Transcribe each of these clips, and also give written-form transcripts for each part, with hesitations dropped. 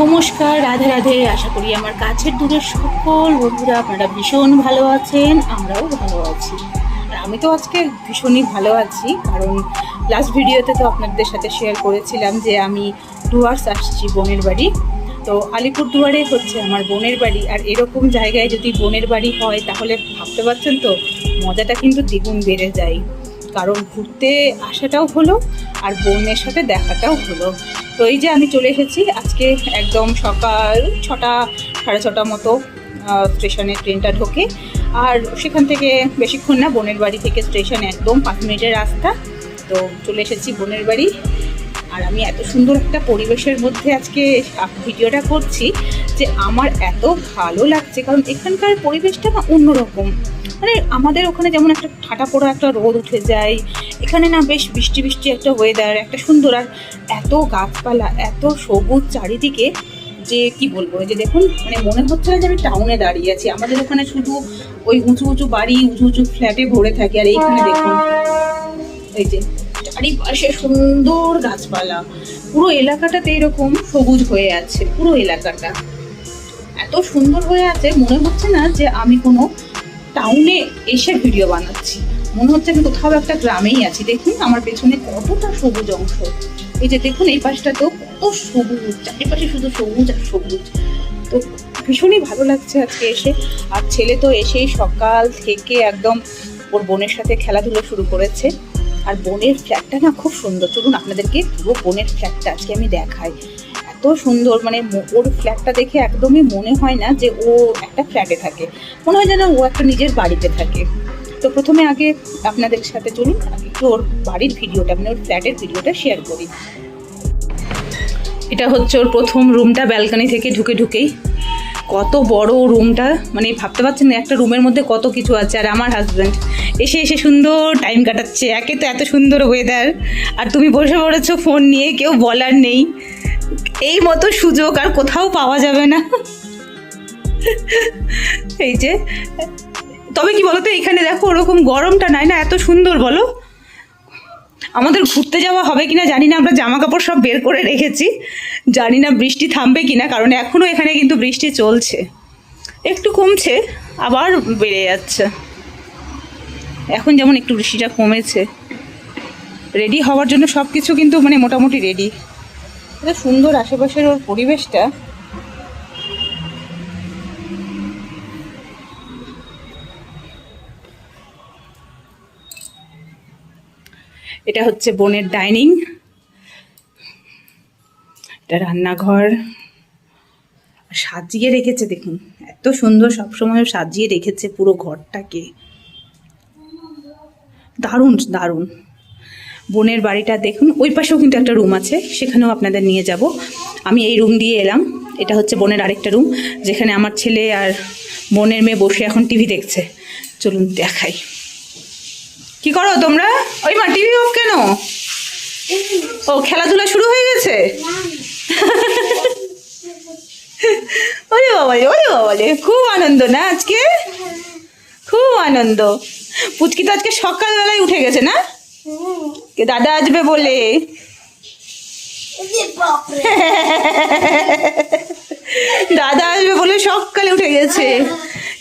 নমস্কার, রাধে রাধে। আশা করি আমার কাছের দূরের সকল বন্ধুরা আপনারা ভীষণ ভালো আছেন, আমরাও ভালো আছি। আর আমি তো আজকে ভীষণই ভালো আছি, কারণ লাস্ট ভিডিওতে তো আপনাদের সাথে শেয়ার করেছিলাম যে আমি ডুয়ার্স আসছি বোনের বাড়ি। তো আলিপুরদুয়ারে হচ্ছে আমার বোনের বাড়ি, আর এরকম জায়গায় যদি বোনের বাড়ি হয় তাহলে ভাবতে পারছেন তো মজাটা কিন্তু দ্বিগুণ বেড়ে যায়। কারণ ঘুরতে আসাটাও হলো আর বোনের সাথে দেখাটাও হলো। তো এই যে আমি চলে এসেছি আজকে একদম সকাল 6টা সাড়ে 6টা মতো স্টেশনে ট্রেনটা ঢোকে। আর সেখান থেকে বেশিক্ষণ না, বোনের বাড়ি থেকে স্টেশন একদম 5 মিনিটের রাস্তা। তো চলে এসেছি বোনের বাড়ি। আর আমি এত সুন্দর একটা পরিবেশের মধ্যে আজকে ভিডিওটা করছি যে আমার এত ভালো লাগছে, কারণ এখানকার পরিবেশটা না অন্যরকম। মানে আমাদের ওখানে যেমন একটা ঠাটা পড়া একটা রোদ উঠে যায়, এখানে না বেশ বৃষ্টি বৃষ্টি একটা ওয়েদার, একটা সুন্দর। আর এত গাছপালা, এত সবুজ চারিদিকে যে কি বলবো। এই যে দেখুন, মানে মনে হচ্ছে না যে আমি টাউনে দাঁড়িয়ে আছি। আমাদের ওখানে শুধু ওই উঁচু উঁচু বাড়ি, উঁচু উঁচু ফ্ল্যাটে ভরে থাকে, আর এইখানে দেখুন এই যে চারিপাশে সুন্দর গাছপালা, পুরো এলাকাটাতে এরকম সবুজ হয়ে আছে। পুরো এলাকাটা এত সুন্দর হয়ে আছে, মনে হচ্ছে না যে আমি কোনো টাউনে এসে ভিডিও বানাচ্ছি, মনে হচ্ছে আমি কোথাও একটা গ্রামেই আছি। দেখুন আমার পেছনে কতটা সবুজ অংশ, এই যে দেখুন এই পাশটাতেও কত সবুজ, চারিপাশে শুধু সবুজ আর সবুজ। তো ভীষণই ভালো লাগছে আজকে এসে। আর ছেলে তো এসেই সকাল থেকে একদম ওর বোনের সাথে খেলাধুলো শুরু করেছে। আর বোনের ফ্ল্যাটটা না খুব সুন্দর। চলুন আপনাদেরকে পুরো বোনের ফ্ল্যাটটা আজকে আমি দেখাই। এত সুন্দর, মানে ওর ফ্ল্যাটটা দেখে একদমই মনে হয় না যে ও একটা ফ্ল্যাটে থাকে, মনে হয় যেন ও একটা নিজের বাড়িতে থাকে। তো প্রথমে আগে আপনাদের সাথে চলুন একটু ওর বাড়ির ভিডিওটা, মানে ওর ফ্ল্যাটের ভিডিওটা শেয়ার করি। এটা হচ্ছে ওর প্রথম রুমটা, ব্যালকনি থেকে ঢুকেই কত বড় রুমটা, মানে ভাবতে পারছেন না একটা রুমের মধ্যে কত কিছু আছে। আর আমার হাজব্যান্ড এসে সুন্দর টাইম কাটাচ্ছে। একে তো এত সুন্দর ওয়েদার, আর তুমি বসে পড়েছো ফোন নিয়ে, কেউ বলার নেই। এই মতো সুযোগ আর কোথাও পাওয়া যাবে না। এই যে, তবে কি বলতো, এখানে দেখো ওরকম গরমটা নাই না, এত সুন্দর। বলো আমাদের ঘুরতে যাওয়া হবে কিনা জানি না, আমরা জামা কাপড় সব বের করে রেখেছি, জানি না বৃষ্টি থামবে কিনা, কারণ এখনও এখানে কিন্তু বৃষ্টি চলছে, একটু কমছে আবার বেড়ে যাচ্ছে। এখন যেমন একটু বৃষ্টিটা কমেছে, রেডি হওয়ার জন্য সব কিছু কিন্তু মানে মোটামুটি রেডি। এত সুন্দর আশেপাশের ওর পরিবেশটা। এটা হচ্ছে বোনের ডাইনিং, এটা রান্নাঘর, সাজিয়ে রেখেছে দেখুন এত সুন্দর, সবসময় সাজিয়ে রেখেছে পুরো ঘরটাকে, দারুণ দারুণ। বোনের বাড়িটা দেখুন, ওই পাশেও কিন্তু একটা রুম আছে, সেখানেও আপনাদের নিয়ে যাব। আমি এই রুম দিয়ে এলাম, এটা হচ্ছে বোনের আরেকটা রুম, যেখানে আমার ছেলে আর বোনের মেয়ে বসে এখন টিভি দেখছে। চলুন দেখাই। কি করো তোমরা? ওই মা, টিভি অফ কেন? ও খেলাধুলা শুরু হয়ে গেছে? ওরে বাবা রে, ওরে বাবা রে, খুব আনন্দ না আজকে, খুব আনন্দ। পুচকি তো আজকে সকালবেলায় উঠে গেছে না, দাদা আসবে বলে। দাদা আসবে বলে সকালে উঠে গেছে।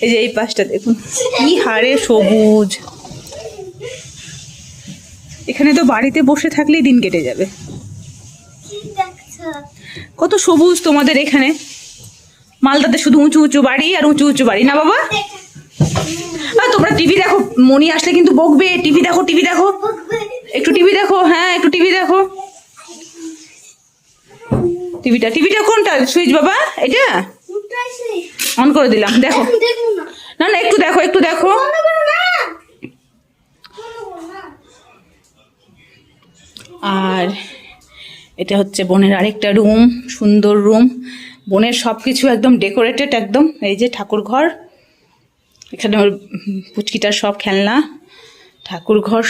এই যে এই পাশটা দেখুন কি হারে সবুজ, এখানে তো বাড়িতে বসে থাকলেই দিন কেটে যাবে। কত সবুজ তোমাদের এখানে, মালদাতে শুধু উঁচু উঁচু বাড়ি আর উঁচু উঁচু বাড়ি না বাবা? তোমরা টিভি দেখো, মনি আসলে কিন্তু বকবে। টিভি দেখো, টিভি দেখো, একটু টিভি দেখো। হ্যাঁ একটু টিভি দেখো। টিভিটা কোনটা সুইচ বাবা? এটা অন করে দিলাম, দেখো। না না, একটু দেখো, একটু দেখো। আর এটা হচ্ছে বোনের আরেকটা রুম, সুন্দর রুম। বোনের সব কিছু একদম ডেকোরেটেড, একদম। এই যে ঠাকুর ঘর, এখানে ওর পুচকিটার সব খেলনা, ঠাকুর ঘর।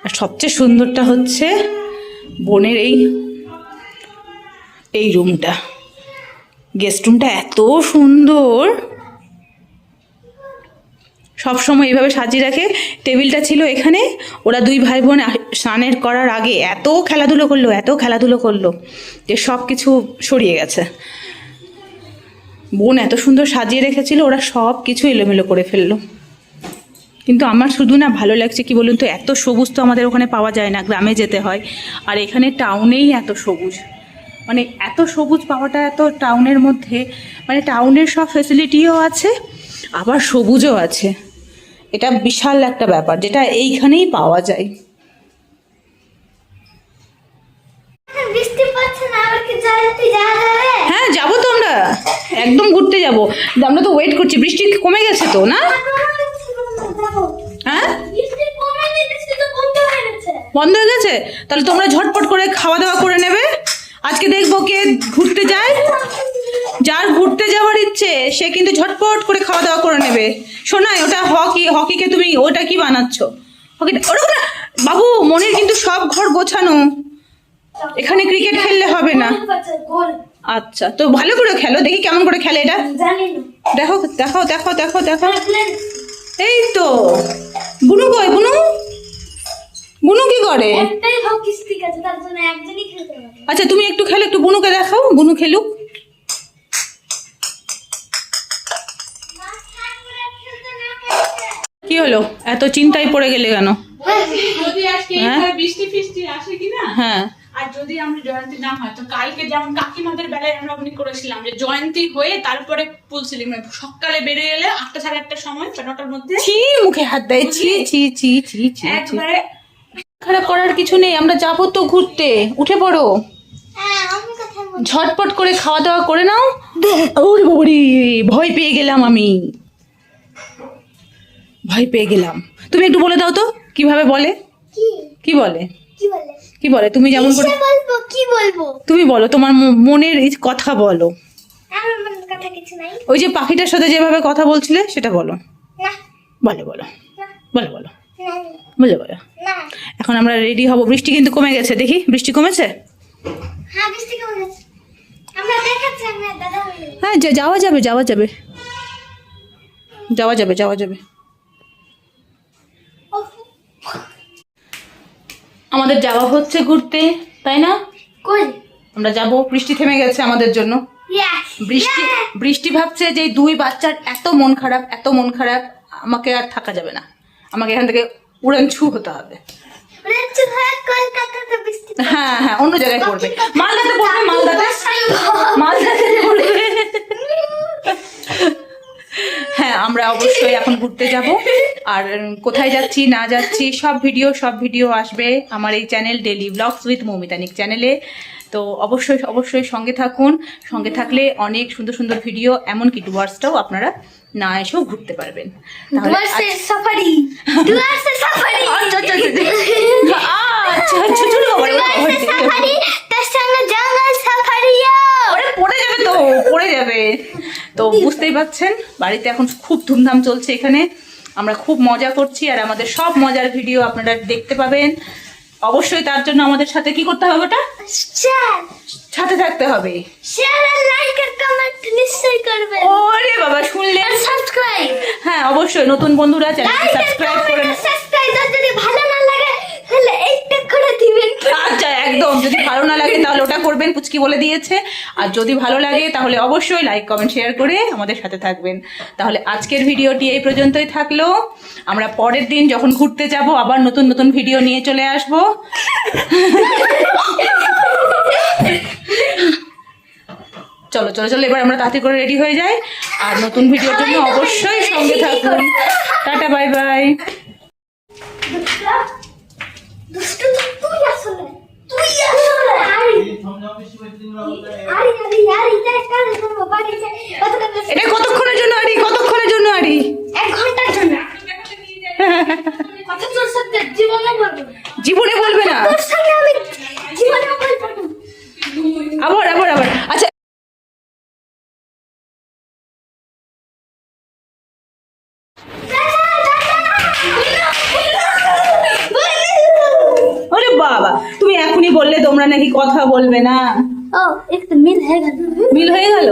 আর সবচেয়ে সুন্দরটা হচ্ছে বোনের এই রুমটা, গেস্ট রুমটা এত সুন্দর, সব সময় এইভাবে সাজিয়ে রাখে। টেবিলটা ছিল এখানে, ওরা দুই ভাই বোন স্নানের করার আগে এত খেলাধুলো করলো যে সব কিছু সরিয়ে গেছে। বোন এত সুন্দর সাজিয়ে রেখেছিল, ওরা সব কিছু এলোমেলো করে ফেললো। কিন্তু আমার শুধু না ভালো লাগছে কি বলুন তো, এত সবুজ তো আমাদের ওখানে পাওয়া যায় না, গ্রামে যেতে হয়। আর এখানে টাউনেই এত সবুজ, মানে এত সবুজ পাওয়াটা, এত টাউনের মধ্যে, মানে টাউনের সব ফেসিলিটিও আছে আবার সবুজও আছে। এটা বিশাল একটা ব্যাপার যেটা এইখানেই পাওয়া যায়। হ্যাঁ যাবো তো আমরা, একদম ঘুরতে যাবো। আমরা তো ওয়েট করছি, বৃষ্টি কমে গেছে তো না? হ্যাঁ বন্ধ হয়ে গেছে, তাহলে তোমরা ঝটপট করে খাওয়া দাওয়া করে নেবে। আজকে দেখবো কে ঘুরতে যায়, যার ঘুরতে যাওয়ার ইচ্ছে সে কিন্তু ঝটপট করে খাওয়া দাওয়া করে নেবে। শোনাই ওটা হকিকে তুমি ওটা কি বানাচ্ছ? হকি ওটা না বাবু, মনের কিন্তু সব ঘর গোছানো, এখানে ক্রিকেট খেললে হবে না। আচ্ছা তো ভালো করে খেলো, দেখি কেমন করে খেলে এটা। দেখো দেখাও দেখাও দেখাও দেখাও। এই তো বুনু কই, বুনু কি করে? আচ্ছা তুমি একটু খেলো, একটু বুনুকে দেখাও, বুনু খেলুক। কি হলো, এত চিন্তায় পড়ে গেলে কেন? যদি আজকে বৃষ্টি ফিষ্টি আসে কিনা, হ্যাঁ, আর যদি আমরা জয়ন্তী না হয় তো কালকে যেমন কাকিমাদের বেলায় আমরা অমনি করেছিলাম যে জয়ন্তী হয়ে তারপরে পুল সিলিং, মানে সকালে বেরিয়ে এলে 8টা সাড়ে 8টার সময় 9টার মধ্যে। ছি মুখে হাত দেয়, ছি ছি ছি ছি ছি। একবারে খারাপ করার কিছু নেই, আমরা যাবো তো ঘুরতে, উঠে পড়ো, ঝটপট করে খাওয়া দাওয়া করে নাও। ওরে বাবারে, ভয় পেয়ে গেলাম আমি, ভয় পেয়ে গেলাম। তুমি একটু বলে দাও তো কিভাবে বলে, কি বলে, কি বলে তুমি যেমন করে বলবো, কি বলবো? তুমি বলো, তোমার মনের এই কথা বলো। আমার মনের কথা কিছু নাই। ওই যে পাখিটার সাথে যেভাবে কথা বলছিলে সেটা বলো। না বলো বলো বলো বলো না বলো বলো। না। এখন আমরা রেডি হব, বৃষ্টি কিন্তু কমে গেছে, দেখি বৃষ্টি কমেছে। হ্যাঁ বৃষ্টি কেমন আছে? আমরা দেখাচ্ছি, আমরা দাদা বলি। হ্যাঁ যাওয়া যাবে যাওয়া যাবে যাওয়া যাবে যাওয়া যাবে। আমাদের যাওয়া হচ্ছে ঘুরতে, তাই না? কই? আমরা যাব, বৃষ্টি থেমে গেছে আমাদের জন্য। বৃষ্টি ভাবছে যে দুই বাচ্চার এত মন খারাপ, আমাকে আর থাকা যাবে না, আমাকে এখান থেকে উড়ান ছু হতে হবে। কলকাতাতে বৃষ্টি। হ্যাঁ হ্যাঁ, অন্য জায়গায় পড়বে, মালদাতে পড়বে, মালদাতে পড়বে। হ্যাঁ আমরা অবশ্যই এখন ঘুরতে যাব, আর কোথায় যাচ্ছি না যাচ্ছি সব ভিডিও আসবে আমার এই চ্যানেল ডেলি ব্লগস উইথ মৌমিতানিক চ্যানেলে। তো অবশ্যই সঙ্গে থাকুন, সঙ্গে থাকলে অনেক সুন্দর সুন্দর ভিডিও, এমনকি ডুয়ার্সটাও আপনারা না এসেও ঘুরতে পারবেন। পড়ে যাবে তো বুঝতেই পারছেন, বাড়িতে এখন খুব ধুমধাম চলছে, এখানে আমরা খুব মজা করছি, আর আমাদের সব মজার ভিডিও আপনারা দেখতে পাবেন। অবশ্যই তার জন্য আমাদের সাথে কি করতে হবে, ওটা সাথে থাকতে হবে। শেয়ার আর লাইক আর কমেন্ট নিশ্চয়ই করবেন। ওরে বাবা শুনলেন, আর সাবস্ক্রাইব। হ্যাঁ অবশ্যই নতুন বন্ধুরা চ্যানেলটি সাবস্ক্রাইব করে সাবস্ক্রাইব, যদি ভালো না লাগে তাহলে এইটা করে দিবেন। আচ্ছা একদম, যদি ভালো না লাগে তাহলে ওটা করবেন, পুচকি বলে দিয়েছে। আর যদি ভালো লাগে তাহলে অবশ্যই লাইক কমেন্ট শেয়ার করে আমাদের সাথে থাকবেন। তাহলে আজকের ভিডিওটি এই পর্যন্তই থাকলো, আমরা পরের দিন যখন ঘুরতে যাব আবার নতুন নতুন ভিডিও নিয়ে চলে আসবো। চলো চলো চলো, এবার আমরা তাড়াতাড়ি করে রেডি হয়ে যাই, আর নতুন ভিডিওর জন্য অবশ্যই সঙ্গে থাকুন। Tata bye bye. দুষ্টু তো তুই আসলে, এটা কতক্ষণের জন্য আরি, কতক্ষণের জন্য আরি? 1 ঘন্টার জন্য। কথা তোর সাথে জীবনে বলবো, জীবনে বলবে না, তোর সঙ্গে আমি জীবনে বলবো। আবার আবার আবার। আচ্ছা ওরে বাবা, তুমি এখনই বললে তোমরা নাকি কথা বলবে না। ও একটু মিল হয়ে গেল। মিল হয়ে গেল,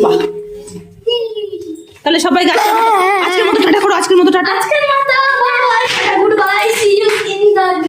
বাহ। তাহলে সবাই গাছ আজকের মতো টাটা করো, আজকের মতো টাটা। আজকের মতো